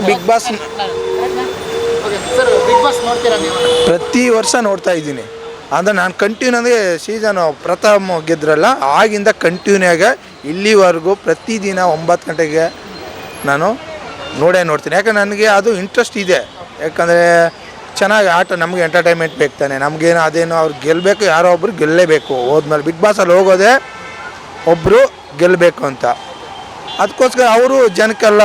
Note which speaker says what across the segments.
Speaker 1: Big Boss
Speaker 2: sir Bigg Boss ನೋಡ್ತೀರಾ ನೀವು?
Speaker 1: ಪ್ರತಿ ವರ್ಷ ನೋಡ್ತಾ ಇದ್ದೀನಿ. ಅಂದರೆ ನಾನು ಕಂಟಿನ್ಯೂ ಅಂದರೆ ಸೀಸನು ಪ್ರಥಮ ಗೆದ್ರಲ್ಲ ಆಗಿಂದ ಕಂಟಿನ್ಯೂಗೆ ಇಲ್ಲಿವರೆಗೂ ಪ್ರತಿದಿನ 9 ಗಂಟೆಗೆ ನಾನು ನೋಡ್ತೀನಿ. ಯಾಕಂದ್ರೆ ನನಗೆ ಅದು ಇಂಟ್ರೆಸ್ಟ್ ಇದೆ. ಯಾಕಂದರೆ ಚೆನ್ನಾಗಿ ಆಟ, ನಮಗೆ ಎಂಟರ್ಟೈನ್ಮೆಂಟ್ ಬೇಕು ತಾನೆ. ನಮಗೇನು ಅದೇನು ಅವ್ರು ಗೆಲ್ಲಬೇಕು, ಯಾರೋ ಒಬ್ಬರು ಗೆಲ್ಲಲೇಬೇಕು. ಹೋದ್ಮೇಲೆ ಬಿಗ್ ಬಾಸಲ್ಲಿ ಹೋಗೋದೇ ಒಬ್ಬರು ಗೆಲ್ಲಬೇಕು ಅಂತ. ಅದಕ್ಕೋಸ್ಕರ ಅವರು ಜನಕ್ಕೆಲ್ಲ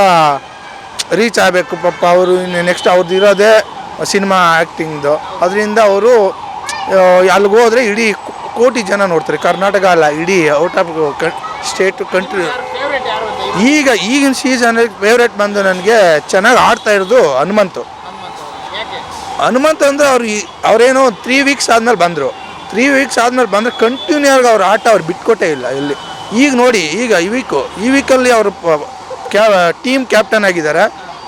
Speaker 1: ರೀಚ್ ಆಗಬೇಕು ಪಾಪ. ಅವರು ಇನ್ನು ನೆಕ್ಸ್ಟ್ ಅವ್ರದ್ದು ಇರೋದೇ ಸಿನಿಮಾ ಆ್ಯಕ್ಟಿಂಗ್ದು. ಅದರಿಂದ ಅವರು ಅಲ್ಲಿಗೆ ಹೋದರೆ ಇಡೀ ಕೋಟಿ ಜನ ನೋಡ್ತಾರೆ. ಕರ್ನಾಟಕ ಅಲ್ಲ, ಇಡೀ out of state country.
Speaker 2: Favourite ಯಾರು ಅಂತ
Speaker 1: ಈಗಿನ ಸೀಸನಲ್ಲಿ ಫೇವ್ರೇಟ್ ಬಂದು ನನಗೆ ಚೆನ್ನಾಗಿ ಆಡ್ತಾ ಇರೋದು ಹನುಮಂತು.
Speaker 2: ಯಾಕೆ?
Speaker 1: ಹನುಮಂತ ಅಂದರೆ ಅವರೇನೋ 3 ವೀಕ್ಸ್ ಆದಮೇಲೆ ಬಂದರು. 3 ವೀಕ್ಸ್ ಆದಮೇಲೆ ಬಂದರೆ ಕಂಟಿನ್ಯೂ ಆಗಿ ಅವ್ರ ಆಟ ಅವ್ರು ಬಿಟ್ಕೊಟ್ಟೇ ಇಲ್ಲ ಇಲ್ಲಿ. ಈಗ ನೋಡಿ, ಈಗ ಈ ವೀಕಲ್ಲಿ ಅವರು ಟೀಮ್ ಕ್ಯಾಪ್ಟನ್ ಆಗಿದ್ದಾರೆ.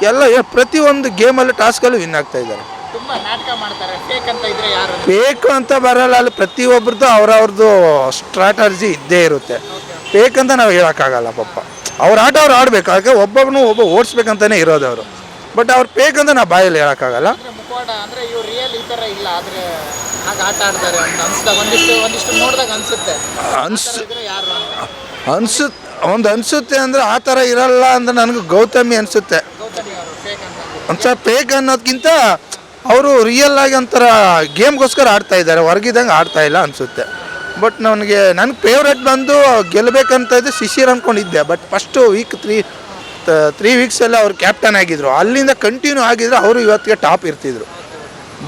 Speaker 1: ಎಲ್ಲ ಪ್ರತಿಯೊಂದು ಗೇಮಲ್ಲಿ ಟಾಸ್ಕಲ್ಲೂ ವಿನ್ ಆಗ್ತಾ ಇದ್ದಾರೆ.
Speaker 2: ತುಂಬಾ ನಾಟಕ ಮಾಡ್ತಾರೆ. ಫೇಕ್ ಅಂತ ಇದ್ರೆ ಯಾರು?
Speaker 1: ಫೇಕ್ ಅಂತ ಬರಲ್ಲ, ಅಲ್ಲಿ ಪ್ರತಿಯೊಬ್ಬರದ್ದು ಅವ್ರವ್ರದ್ದು ಸ್ಟ್ರಾಟಜಿ ಇದ್ದೇ ಇರುತ್ತೆ. ಫೇಕ್ ಅಂತ ನಾವು ಹೇಳೋಕ್ಕಾಗಲ್ಲ ಪಾಪ. ಅವ್ರ ಆಟ ಅವ್ರು ಆಡಬೇಕು. ಅದಕ್ಕೆ ಒಬ್ಬ ಓಡಿಸ್ಬೇಕಂತಲೇ ಇರೋದು ಅವರು. ಬಟ್ ಅವ್ರು ಫೇಕ್ ಅಂತ ನಾವು ಬಾಯಲ್ಲಿ ಹೇಳೋಕ್ಕಾಗಲ್ಲ.
Speaker 2: ಮುಖವಾಡ ಅಂದ್ರೆ ಇವ್ರು ರಿಯಲ್ ಈ ಥರ ಇಲ್ಲ, ಆದರೆ ಹಾಗೆ ಆಟ ಆಡ್ತಾರೆ ಅಂತ ಅನ್ಸ್ದಾಗ ಒಂದಿಷ್ಟು ನೋಡಿದಾಗ ಅನ್ಸುತ್ತೆ. ಯಾರು ಅಂತ
Speaker 1: ಅನಿಸುತ್ತೆ ಅಂದರೆ ಆ ಥರ ಇರಲ್ಲ ಅಂದರೆ ನನಗೆ ಗೌತಮಿ ಅನಿಸುತ್ತೆ.
Speaker 2: ಗೌತಮಿ ಅವರು ಫೇಕ್ ಅಂತ
Speaker 1: ಒಂಥರ ಫೇಕ್ ಅನ್ನೋದಕ್ಕಿಂತ ಅವರು ರಿಯಲ್ ಆಗಿ ಒಂಥರ ಗೇಮ್ಗೋಸ್ಕರ ಆಡ್ತಾ ಇದ್ದಾರೆ, ಹೊರಗಿದಂಗೆ ಆಡ್ತಾ ಇಲ್ಲ ಅನಿಸುತ್ತೆ. ಬಟ್ ನನಗೆ ಫೇವ್ರೇಟ್ ಬಂದು ಗೆಲ್ಲಬೇಕಂತ ಇದ್ದೆ ಶಿಶಿರ್ ಅಂದ್ಕೊಂಡಿದ್ದೆ. ಬಟ್ ಫಸ್ಟು ವೀಕ್ 3 ವೀಕ್ಸೆಲ್ಲ ಅವ್ರು ಕ್ಯಾಪ್ಟನ್ ಆಗಿದ್ರು. ಅಲ್ಲಿಂದ ಕಂಟಿನ್ಯೂ ಆಗಿದ್ರೆ ಅವರು ಇವತ್ತಿಗೆ ಟಾಪ್ ಇರ್ತಿದ್ರು.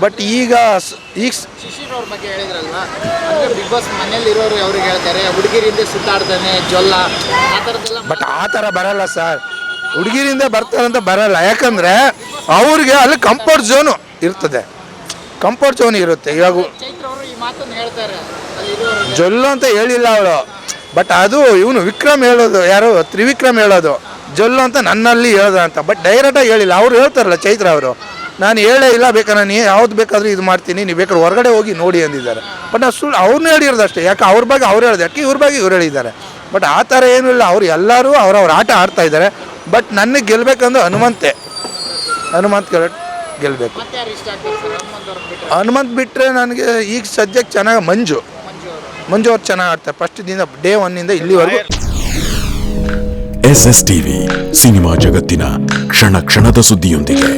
Speaker 1: ಬಟ್ ಈಗ
Speaker 2: ಶಿಶಿರ್ ಅವ್ರ ಬಗ್ಗೆ ಹೇಳಿದ್ರಲ್ವಾ, ಅಂದರೆ ಬಿಗ್ ಬಾಸ್ ಮನೇಲಿ ಇರೋರು ಅವ್ರಿಗೆ ಹೇಳ್ತಾರೆ ಹುಡುಗಿರಿಂದ ಸುತ್ತಾಡ್ತಾನೆ ಜೊಲ್ಲ ಆ ಥರದ್ದೆಲ್ಲ.
Speaker 1: ಬಟ್ ಆ ಥರ ಬರಲ್ಲ ಸರ್, ಹುಡುಗಿರಿಂದ ಬರ್ತಾರಂತ ಬರಲ್ಲ. ಯಾಕಂದರೆ ಅವ್ರಿಗೆ ಅಲ್ಲಿ ಕಂಫರ್ಟ್ ಝೋನು ಇರ್ತದೆ, ಕಂಫರ್ಟ್ ಝೋನ್ ಇರುತ್ತೆ. ಇವಾಗ
Speaker 2: ಚೈತ್ರ ಅವರು ಈ ಮಾತನ್ನು ಹೇಳ್ತಾರೆ ಅಲ್ಲಿ
Speaker 1: ಜೊಲ್ಲು ಅಂತ ಹೇಳಿಲ್ಲ ಅವಳು. ಬಟ್ ಅದು ಇವನು ವಿಕ್ರಮ್ ಹೇಳೋದು, ಯಾರು ತ್ರಿವಿಕ್ರಮ್ ಹೇಳೋದು ಜೊಲ್ಲು ಅಂತ ನನ್ನಲ್ಲಿ ಹೇಳ್ದ ಅಂತ. ಬಟ್ ಡೈರೆಕ್ಟಾಗಿ ಹೇಳಿಲ್ಲ. ಅವ್ರು ಹೇಳ್ತಾರಲ್ಲ ಚೈತ್ರ ಅವರು, ನಾನು ಹೇಳೇ ಇಲ್ಲ, ಬೇಕಾದ್ರೆ ನೀ ಯಾವ್ದು ಬೇಕಾದರೂ ಇದು ಮಾಡ್ತೀನಿ, ನೀವು ಬೇಕಾದ್ರೆ ಹೊರಗಡೆ ಹೋಗಿ ನೋಡಿ ಅಂದಿದ್ದಾರೆ. ಬಟ್ ನಾವು ಸುಳ್ಳು ಅವ್ರನ್ನ ಹೇಳಿರೋದು ಅಷ್ಟೇ. ಯಾಕೆ ಅವ್ರ ಬಗ್ಗೆ ಅವ್ರು ಹೇಳಿದೆ, ಯಾಕೆ ಇವ್ರ ಬಗ್ಗೆ ಇವ್ರು ಹೇಳಿದ್ದಾರೆ. ಬಟ್ ಆ ಥರ ಏನೂ ಇಲ್ಲ. ಅವ್ರು ಎಲ್ಲರೂ ಅವ್ರವ್ರ ಆಟ ಆಡ್ತಾ ಇದ್ದಾರೆ. ಬಟ್ ನನಗೆ ಗೆಲ್ಲಬೇಕಂದ್ರೆ ಹನುಮಂತ್ ಗೆಲ್ಲಬೇಕು.
Speaker 2: ಮತ್ತೆ ಯಾರು ಇಷ್ಟ ಆಗ್ತಾರೆ ಸರ್? ಹನುಮಂತ್ ಅವ್ರನ್ನ ಬಿಟ್ಟರೆ
Speaker 1: ಹನುಮಂತ್ ಬಿಟ್ಟರೆ ನನಗೆ ಈಗ ಸದ್ಯಕ್ಕೆ ಚೆನ್ನಾಗಿ ಮಂಜು ಅವ್ರು ಚೆನ್ನಾಗಿ ಆಡ್ತಾರೆ. ಫಸ್ಟ್ ದಿನ ಡೇ 1 ಇಲ್ಲಿವರೆಗೂ.
Speaker 3: SS TV ಸಿನಿಮಾ ಜಗತ್ತಿನ ಕ್ಷಣ ಕ್ಷಣದ ಸುದ್ದಿಯೊಂದಿಗೆ.